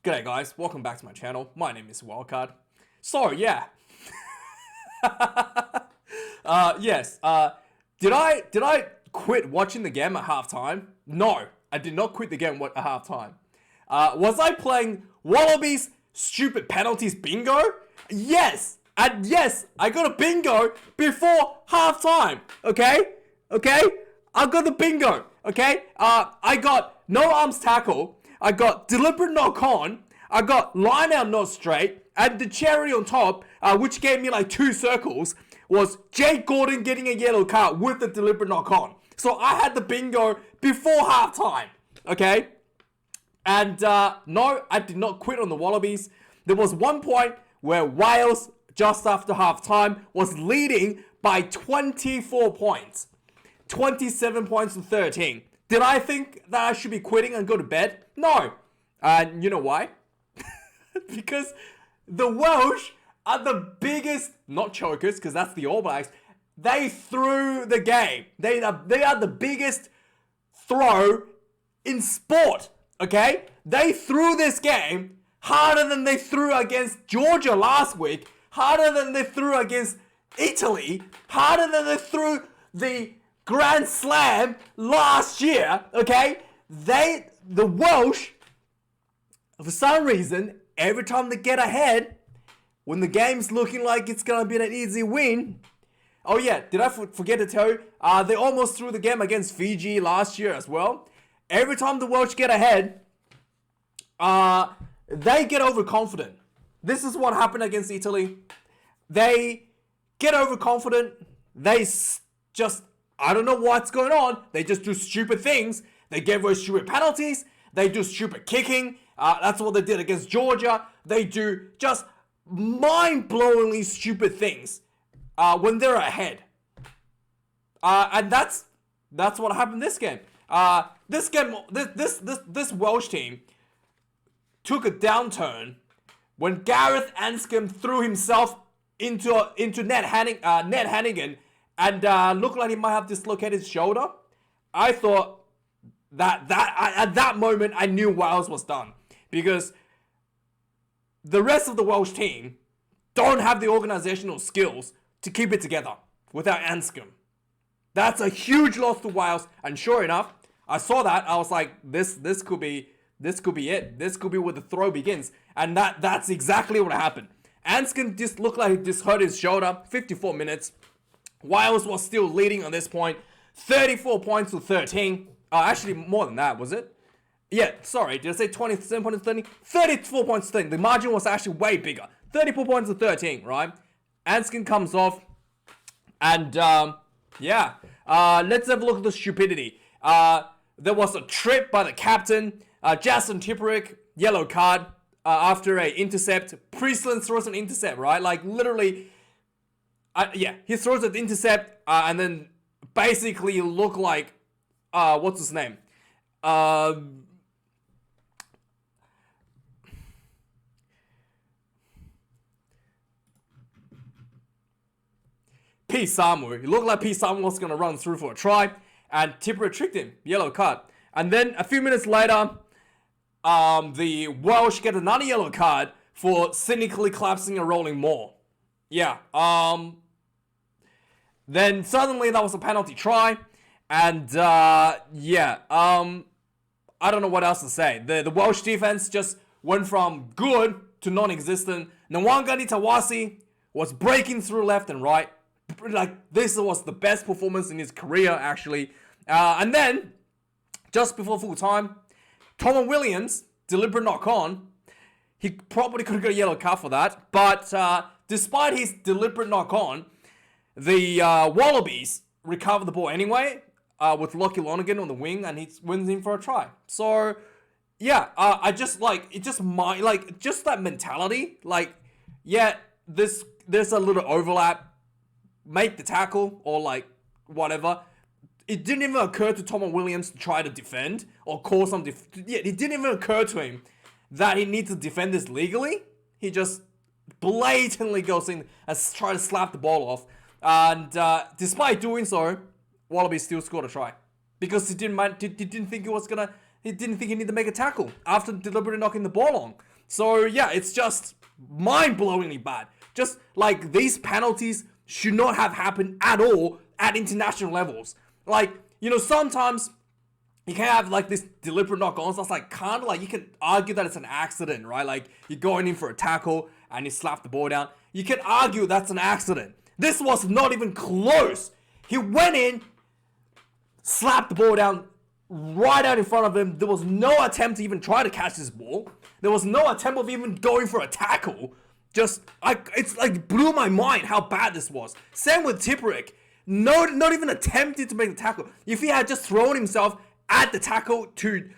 G'day guys, welcome back to my channel. My name is Wildcard. So yeah. Yes. Did I quit watching the game at halftime? No, I did not quit the game at halftime. Was I playing Wallabies stupid penalties bingo? Yes! And yes, I got a bingo before halftime. Okay? I got the bingo. Okay? I got no arms tackle. I got deliberate knock on. I got line out not straight. And the cherry on top, which gave me like 2 circles, was Jake Gordon getting a yellow card with the deliberate knock on. So I had the bingo before halftime. Okay? And no, I did not quit on the Wallabies. There was one point where Wales, just after halftime, was leading by 24 points. 27 points to 13. Did I think that I should be quitting and go to bed? No. You know why? Because the Welsh are the biggest, not chokers, because that's the All Blacks. They threw the game. They are the biggest throw in sport. Okay? They threw this game harder than they threw against Georgia last week, harder than they threw against Italy, harder than they threw the Grand Slam last year, okay? The Welsh, for some reason, every time they get ahead, when the game's looking like it's gonna be an easy win. Oh yeah, did I forget to tell you? They almost threw the game against Fiji last year as well. Every time the Welsh get ahead, they get overconfident. This is what happened against Italy. They get overconfident. They just, I don't know what's going on. They just do stupid things. They get very stupid penalties. They do stupid kicking. That's what they did against Georgia. They do just mind-blowingly stupid things when they're ahead. And that's what happened this game. This Welsh team took a downturn when Gareth Anscombe threw himself into Ned Hannigan and looked like he might have dislocated his shoulder. I thought that at that moment I knew Wales was done, because the rest of the Welsh team don't have the organizational skills to keep it together without Anscombe. That's a huge loss to Wales, and sure enough, I saw that. I was like, this could be it. This could be where the throw begins, and that's exactly what happened. Anscombe just looked like he just hurt his shoulder. 54 minutes. Wales was still leading on this point. 34 points to 13. Actually, more than that, was it? Yeah, sorry. Did I say 27 points to 13? 34 points to 13. The margin was actually way bigger. 34 points to 13, right? Anscombe comes off. And, yeah. Let's have a look at the stupidity. There was a trip by the captain. Jason Tipuric, yellow card. After a intercept. Priestland throws an intercept, right? Like, literally... yeah, he throws an intercept, and then basically look like, what's his name? P. Samu. He looked like P. Samu was going to run through for a try, and Tipper tricked him. Yellow card. And then a few minutes later, the Welsh get another yellow card for cynically collapsing and rolling more. Yeah, then suddenly that was a penalty try, and yeah, I don't know what else to say. The Welsh defense just went from good to non-existent. Nwangani Tawasi was breaking through left and right. Like, this was the best performance in his career, actually. And then, just before full time, Tom Williams, deliberate knock on. He probably could have got a yellow card for that, but despite his deliberate knock on, the Wallabies recover the ball anyway, with Lockie Lonergan on the wing, and he wins in for a try. So, yeah, I just like, it just just that mentality, like, yeah, there's a little overlap, make the tackle, or like, whatever. It didn't even occur to Tom Williams to try to defend, or call some yeah, it didn't even occur to him that he needs to defend this legally. He just blatantly goes in and tries to slap the ball off. And despite doing so, Wallabies still scored a try, because he didn't think he needed to make a tackle after deliberately knocking the ball on. So yeah, it's just mind-blowingly bad. Just like these penalties should not have happened at all at international levels. Like, sometimes you can have like this deliberate knock-ons. That's like kind of like you can argue that it's an accident, right? Like you're going in for a tackle and you slap the ball down. You can argue that's an accident. This was not even close. He went in, slapped the ball down right out in front of him. There was no attempt to even try to catch this ball. There was no attempt of even going for a tackle. It's like blew my mind how bad this was. Same with Tipperick. No, not even attempted to make the tackle. If he had just thrown himself at the tackle to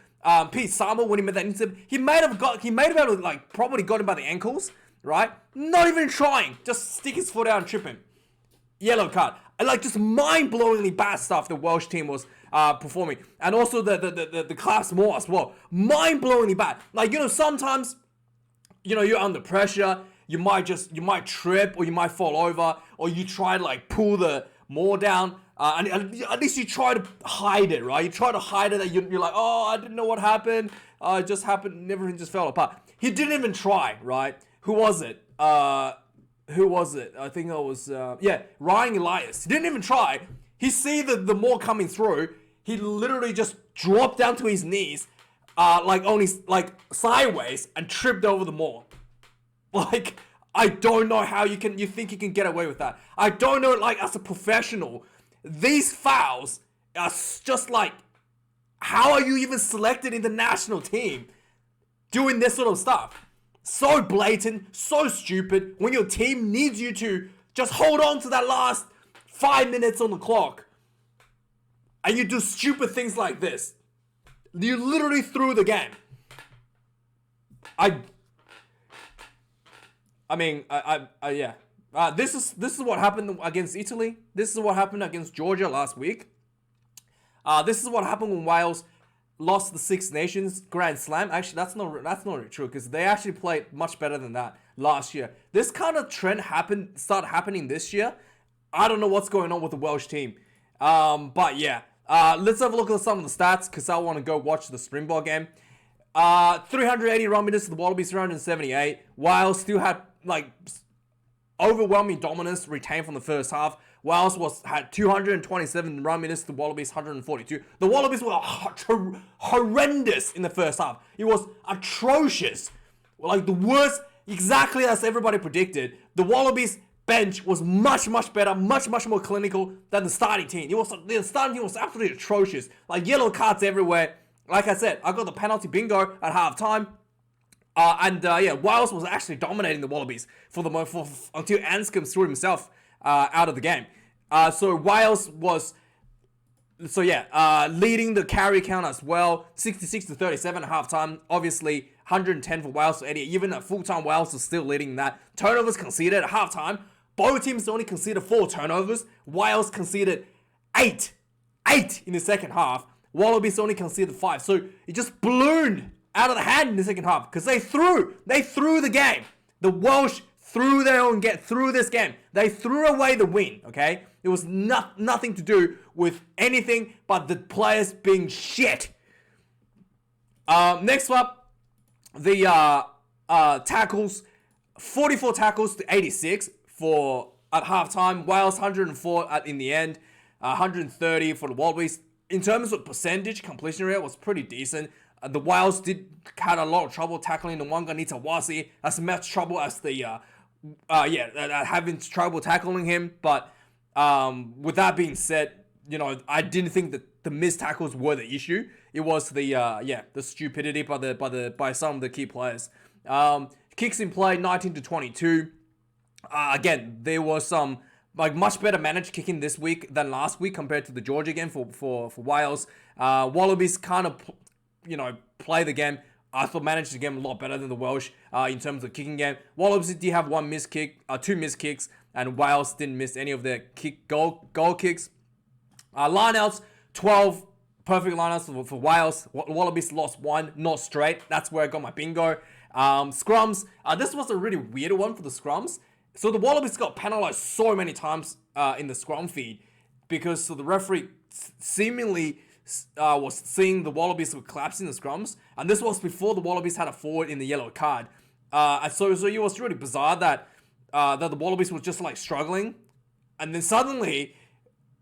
Pete Samuel when he made that intercept, he might have like probably got him by the ankles, right? Not even trying. Just stick his foot out and trip him. Yellow card. Like just mind-blowingly bad stuff the Welsh team was performing. And also the claps more as well. Mind-blowingly bad. Like, sometimes, you're under pressure. You might trip or you might fall over or you try to like pull the maul down. And at least you try to hide it, right? You try to hide it that you're like, oh, I didn't know what happened. It just happened. Everything just fell apart. He didn't even try, right? Who was it? I think it was, Ryan Elias. He didn't even try. He see the maul coming through. He literally just dropped down to his knees, like sideways and tripped over the maul. Like, I don't know how you think you can get away with that. I don't know, like, as a professional, these fouls are just like, how are you even selected in the national team doing this sort of stuff? So blatant, so stupid, when your team needs you to just hold on to that last 5 minutes on the clock. And you do stupid things like this. You literally threw the game. This is what happened against Italy. This is what happened against Georgia last week. This is what happened when Wales lost the Six Nations Grand Slam. Actually, that's not really true because they actually played much better than that last year. This kind of trend started happening this year. I don't know what's going on with the Welsh team. But yeah, let's have a look at some of the stats because I want to go watch the Springbok game. 380 run meters to the Wallabies, 378. Wales still had like overwhelming dominance retained from the first half. Wales had 227 run meters to the Wallabies, 142. The Wallabies were horrendous in the first half. It was atrocious. Like the worst, exactly as everybody predicted. The Wallabies bench was much better, much more clinical than the starting team. The starting team was absolutely atrocious. Like yellow cards everywhere. Like I said, I got the penalty bingo at halftime. Wales was actually dominating the Wallabies until Anscombe threw himself out of the game. So Wales was leading the carry count as well, 66-37 at halftime. Obviously, 110 for Wales to 88. Even at full-time, Wales was still leading that. Turnovers conceded at halftime. Both teams only conceded 4 turnovers. Wales conceded 8 in the second half. Wallabies only conceded 5. So it just ballooned out of the hand in the second half because they threw the game. The Welsh threw this game. They threw away the win, okay? It was nothing to do with anything but the players being shit. Next up, the tackles, 44 tackles to 86 at halftime. Wales 104 in the end, 130 for the Wallabies. In terms of percentage, completion rate was pretty decent. The Wales had a lot of trouble tackling the Wanganita Wasi. As much trouble as having trouble tackling him. But with that being said, I didn't think that the missed tackles were the issue. It was the stupidity by some of the key players. Kicks in play 19-22. Again, there was some much better managed kicking this week than last week compared to the Georgia game for Wales. Wallabies kind of play the game. I thought managed the game a lot better than the Welsh in terms of kicking game. Wallabies did have 2 missed kicks, and Wales didn't miss any of their goal kicks. Lineouts, 12 perfect lineouts for Wales. Wallabies lost 1, not straight. That's where I got my bingo. Scrums. This was a really weird one for the scrums. So the Wallabies got penalized so many times in the scrum feed because the referee seemingly was seeing the Wallabies were collapsing the scrums, and this was before the Wallabies had a forward in the yellow card. And so it was really bizarre that that the Wallabies were just like struggling, and then suddenly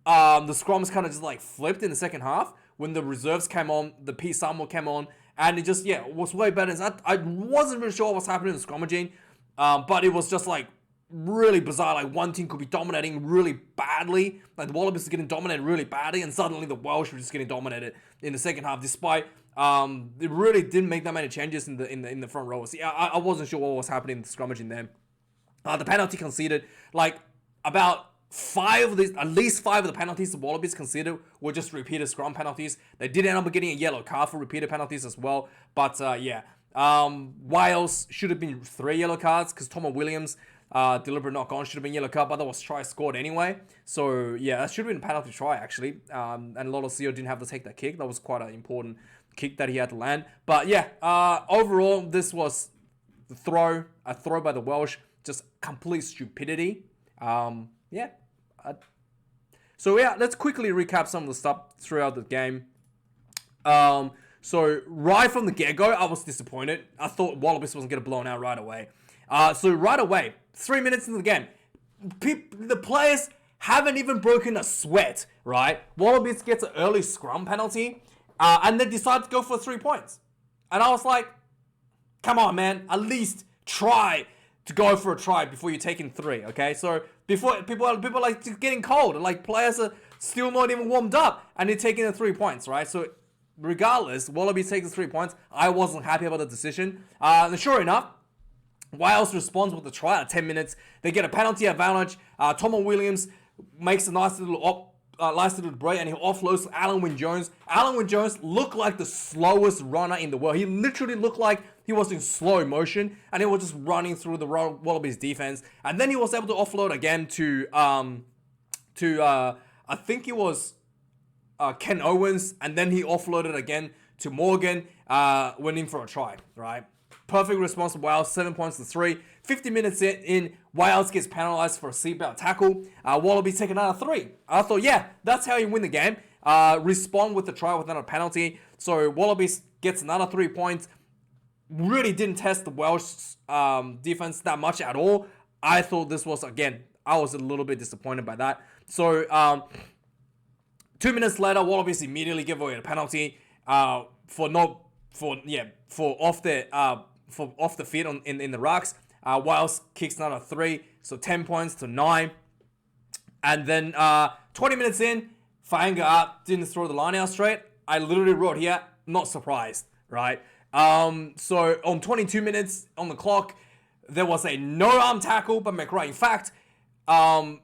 the scrums kind of just like flipped in the second half when the reserves came on, the P Samuel came on, and it just was way better. I wasn't really sure what was happening in the scrummaging, but it was just like really bizarre. Like one team could be dominating really badly, like the Wallabies are getting dominated really badly, and suddenly the Welsh were just getting dominated in the second half, despite it really didn't make that many changes in the front row. See, I wasn't sure what was happening in the scrummaging there. The penalty conceded, like about at least five of the penalties the Wallabies conceded were just repeated scrum penalties. They did end up getting a yellow card for repeated penalties as well. But Wales should have been 3 yellow cards because Tomo Williams, deliberate knock on, should have been yellow card, but that was try scored anyway. So yeah, that should have been a penalty try actually. And Lolosio didn't have to take that kick. That was quite an important kick that he had to land. But yeah, overall this was a throw by the Welsh, just complete stupidity. So let's quickly recap some of the stuff throughout the game. So right from the get-go, I was disappointed. I thought Wallabies wasn't going to blown out right away. So right away, 3 minutes into the game, the players haven't even broken a sweat, right? Wallabies gets an early scrum penalty, and they decide to go for 3 points. And I was like, come on, man, at least try to go for a try before you take in 3, okay? So before people are like getting cold, like players are still not even warmed up, and they're taking the 3 points, right? So regardless, Wallabies take the 3 points. I wasn't happy about the decision. And sure enough, Wales responds with a try at 10 minutes. They get a penalty advantage. Tomo Williams makes a nice little break, and he offloads Alan Wynne-Jones. Alan Wynne-Jones looked like the slowest runner in the world. He literally looked like he was in slow motion, and he was just running through the Wallabies defense. And then he was able to offload again to I think it was Ken Owens, and then he offloaded again to Morgan, went in for a try, right? Perfect response to Wales, 7 points to 3. 50 minutes in, Wales gets penalised for a seatbelt tackle. Wallabies take another 3. I thought, yeah, that's how you win the game. Respond with the try with another penalty. So Wallabies gets another 3 points. Really didn't test the Welsh defense that much at all. I thought this was, again, I was a little bit disappointed by that. So 2 minutes later, Wallabies immediately give away a penalty for off the feet in the rucks. Wales kicks another 3, so 10 points to 9. And then 20 minutes in, Fainga up, didn't throw the line out straight. I literally wrote here, not surprised, right? So on 22 minutes on the clock, there was a no-arm tackle by McRae. In fact, I'm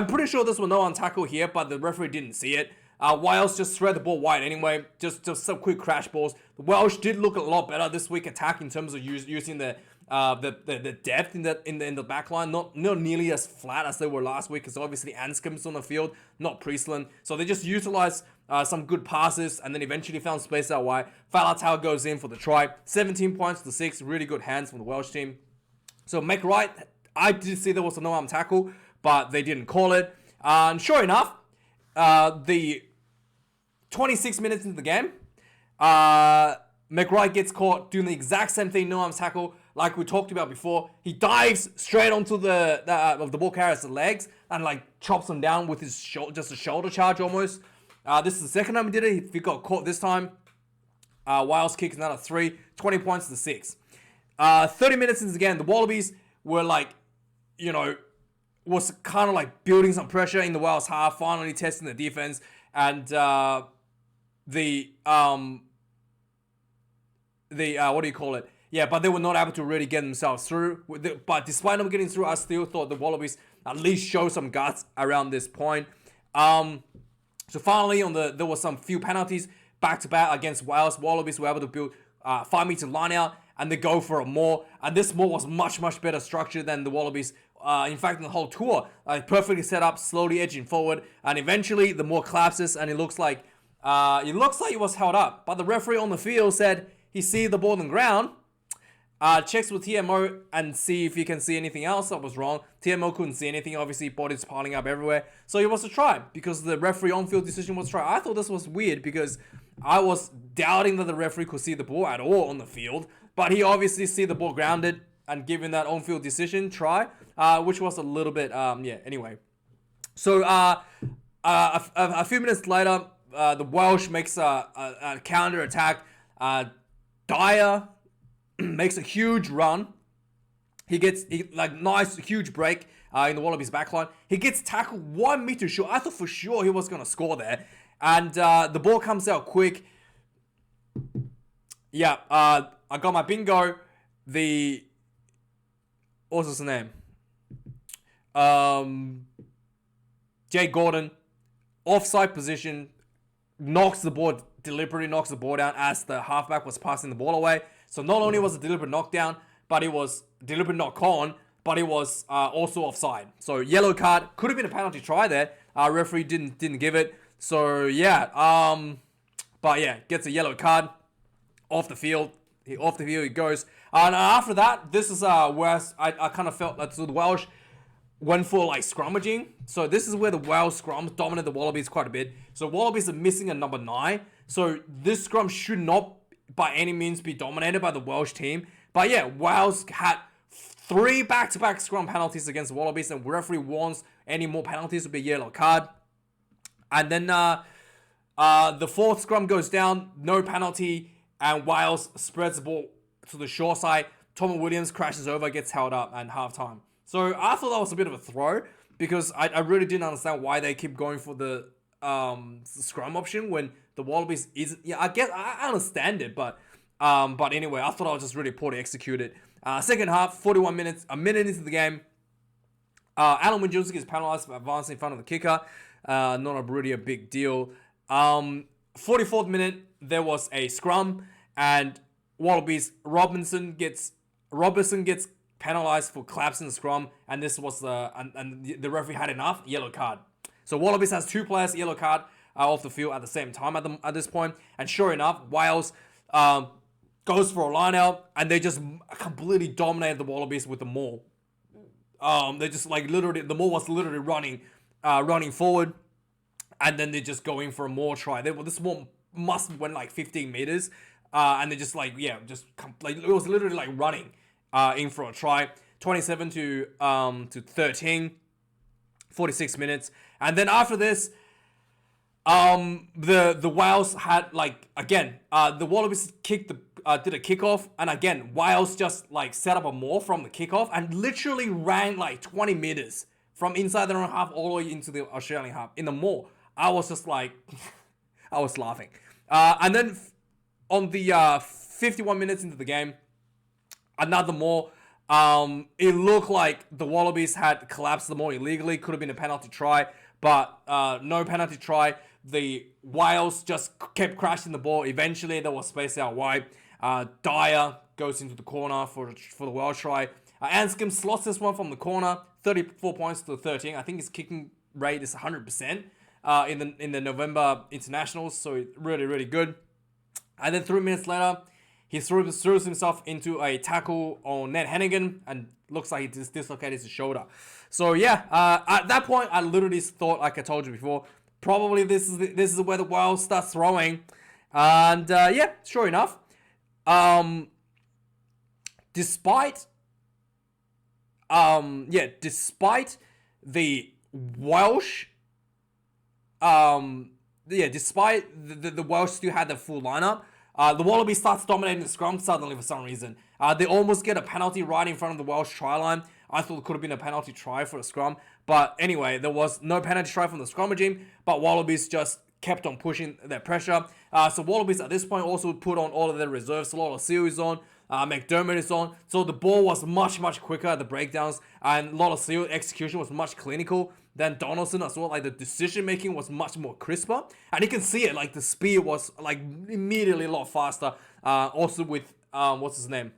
pretty sure this was no-arm tackle here, but the referee didn't see it. Wales just thread the ball wide anyway, just some quick crash balls. The Welsh did look a lot better this week attack in terms of using the depth in the back line, not nearly as flat as they were last week, because obviously Anscombe's on the field, not Priestland. So they just utilized some good passes and then eventually found space out wide. Falatau goes in for the try. 17 points to 6, really good hands from the Welsh team. So McRae, I did see there was a no-arm tackle, but they didn't call it. And sure enough, the 26 minutes into the game, McRae gets caught doing the exact same thing, no-arm tackle, like we talked about before. He dives straight onto the ball carrier's legs and like chops him down with his just a shoulder charge almost. This is the second time he did it. He got caught this time. Wales kicks another 3, 20 points to 6. 30 minutes into the game, the Wallabies were like, was kind of like building some pressure in the Wales half, finally testing the defense, and what do you call it? Yeah, but they were not able to really get themselves through. But despite them getting through, I still thought the Wallabies at least show some guts around this point. So finally, there was some few penalties back to back against Wales. Wallabies were able to build 5-meter line out, and they go for a maul. And this maul was much better structured than the Wallabies. In fact, in the whole tour, perfectly set up, slowly edging forward, and eventually the maul collapses, and it looks like it was held up. But the referee on the field said he see the ball on the ground. Checks with TMO and see if he can see anything else that was wrong. TMO couldn't see anything. Obviously, bodies piling up everywhere. So it was a try because the referee on-field decision was a try. I thought this was weird because I was doubting that the referee could see the ball at all on the field. but he obviously see the ball grounded and given that on-field decision try, which was a little bit, anyway. So a few minutes later, the Welsh makes a counter attack. Dyer makes a huge run. He gets nice huge break in the Wallabies backline. He gets tackled 1 meter short. I thought for sure he was gonna score there, and the ball comes out quick. Yeah, I got my bingo. What's his name? Jay Gordon, offside position, deliberately knocks the ball down as the halfback was passing the ball away. So not only was it deliberate knockdown, but it was deliberate knock on, but it was also offside. So yellow card, could have been a penalty try there. Referee didn't give it. So yeah, gets a yellow card. Off the field he goes. And after that, this is where I kind of felt that the Welsh went for like scrummaging. So this is where the Welsh scrum dominated the Wallabies quite a bit. So Wallabies are missing a number 9. So this scrum should not by any means be dominated by the Welsh team. But yeah, Wales had 3 back-to-back scrum penalties against the Wallabies, and referee warns any more penalties will be a yellow card. And then the 4th scrum goes down, no penalty, and Wales spreads the ball to the short side. Tom Williams crashes over, gets held up at halftime. So I thought that was a bit of a throw, because I really didn't understand why they keep going for the scrum option when the Wallabies is. Yeah, I guess I understand it, but anyway, I thought I was just really poorly executed. Second half, 41 minutes, a minute into the game, Alan Wojcicki is penalised for advancing in front of the kicker. Not really a big deal. 44th minute, there was a scrum, and Wallabies Robertson gets penalised for collapsing the scrum, and this was the referee had enough, yellow card. So Wallabies has 2 players yellow card off the field at the same time at this point, and sure enough, Wales goes for a line out, and they just completely dominated the Wallabies with the maul. They just literally, the maul was literally running forward, and then they just go in for a more try. This maul must have went 15 meters, and they just it was literally running in for a try. 27 to 13, 46 minutes, and then after this, the Wales had the Wallabies did a kickoff, and again Wales just set up a maul from the kickoff and literally ran 20 meters from inside their own half all the way into the Australian half in the maul. I was just I was laughing. And then on the 51 minutes into the game, another maul. It looked like the Wallabies had collapsed the maul illegally. Could have been a penalty try, but no penalty try. The Wales just kept crashing the ball. Eventually, there was space out wide. Dyer goes into the corner for the Welsh try. Anscombe slots this one from the corner. 34 points to 13. I think his kicking rate is 100% in the November internationals. So really, really good. And then 3 minutes later, he throws himself into a tackle on Ned Hennigan and looks like he just dislocated his shoulder. So yeah, at that point, I literally thought, like I told you before, probably this is where the Wales starts throwing. And sure enough, despite the Welsh, despite the Welsh still had the full lineup, the Wallabies starts dominating the scrum suddenly for some reason. They almost get a penalty right in front of the Welsh try line. I thought it could have been a penalty try for a scrum. But anyway, there was no penalty try from the scrum regime, but Wallabies just kept on pushing their pressure. So Wallabies at this point also put on all of their reserves. A lot of Seal is on. McDermott is on. So the ball was much, much quicker at the breakdowns, and a lot of Seal execution was much clinical than Donaldson as well. The decision making was much more crisper, and you can see it. The speed was immediately a lot faster. Also with what's his name,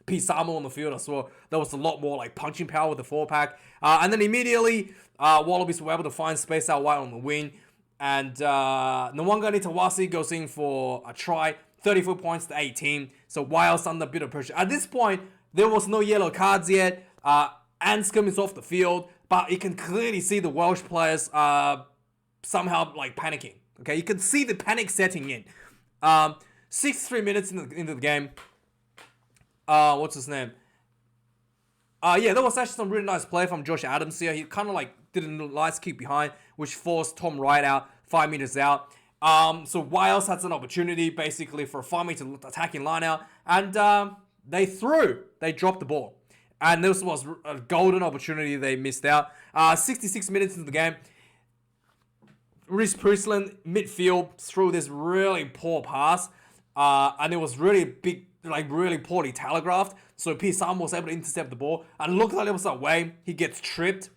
Pete Samuel on the field as well. There was a lot more punching power with the 4-pack, and then immediately Wallabies were able to find space out wide on the wing, and Nwanga Nitawasi goes in for a try. 34 points to 18. So Wales under a bit of pressure. At this point, there was no yellow cards yet. Anscombe is off the field, but you can clearly see the Welsh players somehow panicking. Okay, you can see the panic setting in. 63 minutes into the game, what's his name? Yeah, there was actually some really nice play from Josh Adams here. He kind of like did a nice kick behind, which forced Tom Wright out, 5 meters out. So Wales had an opportunity basically for a 5 meter attacking line out, and they dropped the ball. And this was a golden opportunity they missed out. 66 minutes into the game, Reece Priestland midfield threw this really poor pass, and it was really big, like really poorly telegraphed. So P. Sam was able to intercept the ball, and looked like it was away. He gets tripped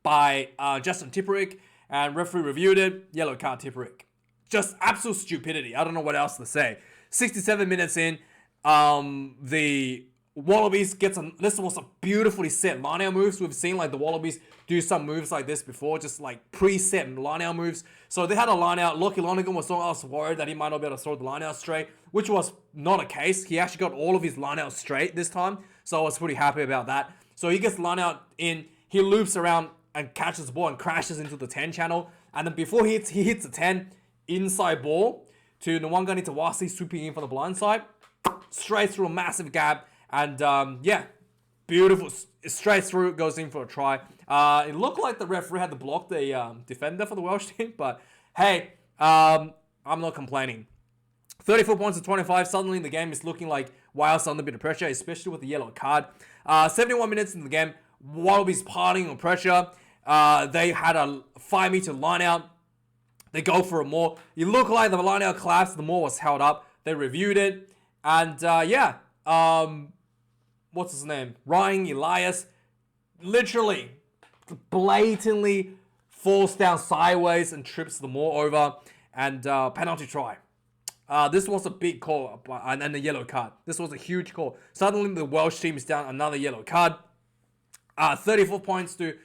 by Justin Tipperick, and referee reviewed it. Yellow card Tipperick. Just absolute stupidity. I don't know what else to say. 67 minutes in, the Wallabies this was a beautifully set line-out moves. We've seen like the Wallabies do some moves like this before, just like preset line-out moves. So they had a line-out. Lockie Lonergan was worried that he might not be able to throw the line-out straight, which was not a case. He actually got all of his line-out straight this time, so I was pretty happy about that. So he gets line-out in, he loops around and catches the ball and crashes into the 10 channel. And then before he hits the 10, inside ball to Nwangani Tawasi swooping in from the blind side, straight through a massive gap. And yeah, beautiful, straight through, goes in for a try. It looked like the referee had to block the defender for the Welsh team, but hey, I'm not complaining. 34 points to 25. Suddenly the game is looking like Wales under a bit of pressure, especially with the yellow card. 71 minutes in the game, Wallabies piling on pressure. They had a 5 meter line out. They go for a more. It looked like the line out collapsed. The more was held up. They reviewed it, and yeah. What's his name? Ryan Elias literally blatantly falls down sideways and trips the Moore over, and penalty try. This was a big call, and then the yellow card. This was a huge call. Suddenly the Welsh team is down another yellow card. 34 points to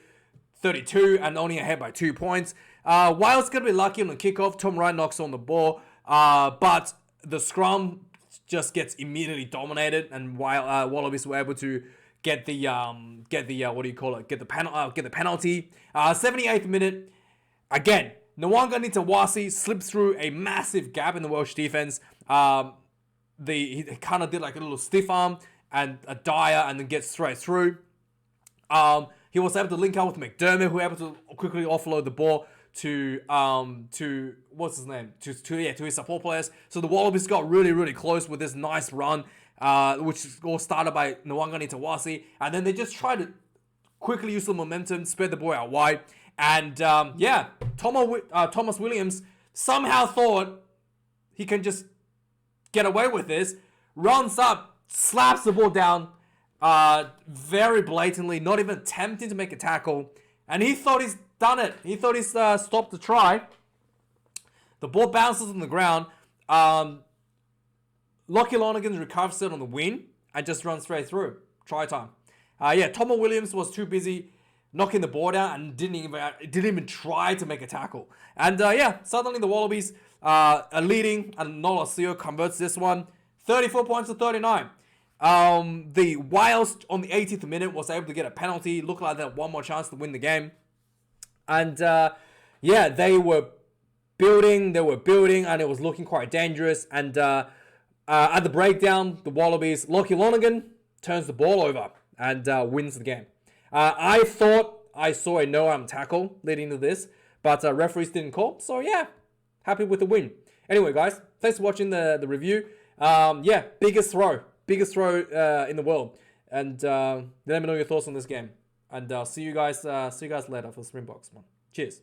32 and only ahead by 2 points. Wales gonna be lucky on the kickoff. Tom Wright knocks on the ball, but the scrum just gets immediately dominated, and while Wallabies were able to get the penalty. 78th minute, again, Nwangani Tawasi slips through a massive gap in the Welsh defense. He kind of did like a little stiff arm and a Dyer, and then gets straight through. He was able to link up with McDermott, who was able to quickly offload the ball to what's his name to his support players. So the Wallabies got really close with this nice run, which all started by Nwangani Tawasi, and then they just tried to quickly use the momentum, spread the ball out wide, and yeah, Thomas Williams somehow thought he can just get away with this, runs up, slaps the ball down, very blatantly, not even attempting to make a tackle, and he thought he's done it. He thought he's stopped the try. The ball bounces on the ground. Lockie Lonergan recovers it on the wing and just runs straight through. Try time. Yeah, Thomas Williams was too busy knocking the ball down and didn't even try to make a tackle. And yeah, suddenly the Wallabies are leading, and Nola Seo converts this one. 34 points to 39. The Wales on the 80th minute was able to get a penalty. Looked like they had one more chance to win the game. And yeah, they were building, and it was looking quite dangerous. And at the breakdown, the Wallabies, Lockie Lonergan turns the ball over and wins the game. I thought I saw a no-arm tackle leading to this, but referees didn't call. So yeah, happy with the win. Anyway, guys, thanks for watching the review. Yeah, biggest throw in the world. And let me know your thoughts on this game. And see you guys later for the Springboks one. Cheers.